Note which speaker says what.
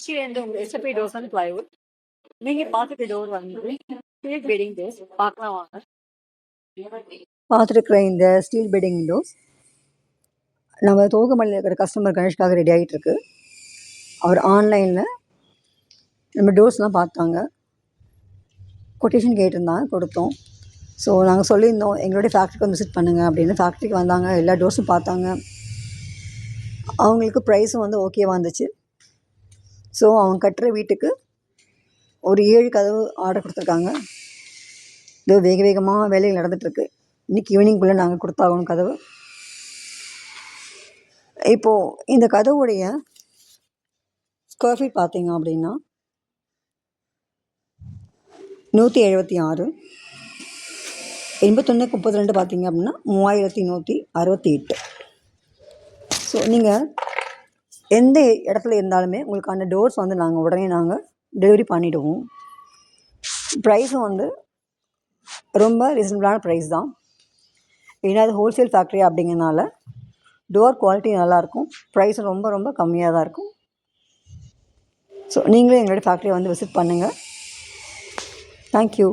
Speaker 1: கீழே இருந்து உங்க எஸ்எப்பி டோர்ஸ் அண்ட் பிளைவுட். நீங்க பார்த்துட்டு டோர் வந்து ஸ்டீல் பெட்டிங் டோர்ஸ் பார்க்கலாம் வாங்க.
Speaker 2: பார்த்துருக்குற இந்த ஸ்டீல் பெட்டிங் விண்டோஸ் நம்ம தோகமல்லியில் இருக்கிற கஸ்டமர் கணேஷ்காக ரெடி ஆகிட்டு இருக்கு. அவர் ஆன்லைனில் நம்ம டோர்ஸ்லாம் பார்த்தாங்க, கொட்டேஷன் கேட்டிருந்தாங்க, கொடுத்தோம். ஸோ நாங்கள் சொல்லியிருந்தோம் எங்களுடைய ஃபேக்ட்ரிக்கு வந்து விசிட் பண்ணுங்கள் அப்படின்னு. ஃபேக்ட்ரிக்கு வந்தாங்க, எல்லா டோர்ஸும் பார்த்தாங்க. அவங்களுக்கு ப்ரைஸும் வந்து ஓகேவாக இருந்துச்சு. ஸோ அவங்க கட்டுற வீட்டுக்கு ஒரு 7 கதவு ஆர்டர் கொடுத்துருக்காங்க. இதோ வேக வேகமாக வேலைகள் நடந்துகிட்ருக்கு. இன்றைக்கி ஈவினிங்குள்ளே நாங்கள் கொடுத்தாகணும் கதவு. இப்போது இந்த கதவுடைய ஸ்கொயர் ஃபீட் பார்த்தீங்க அப்படின்னா 176, 81/32 பார்த்தீங்க அப்படின்னா 3168. ஸோ நீங்கள் எந்த இடத்துல இருந்தாலுமே உங்களுக்கான டோர்ஸ் வந்து உடனே நாங்கள் டெலிவரி பண்ணிவிடுவோம். ப்ரைஸும் வந்து ரொம்ப ரீசனபிளான ப்ரைஸ் தான். ஏன்னா அது ஹோல்சேல் ஃபேக்ட்ரி அப்படிங்கிறனால டோர் குவாலிட்டி நல்லாயிருக்கும், ப்ரைஸும் ரொம்ப ரொம்ப கம்மியாக தான் இருக்கும். ஸோ நீங்களும் எங்களுடைய ஃபேக்ட்ரியை வந்து விசிட் பண்ணுங்கள். தேங்க்யூ.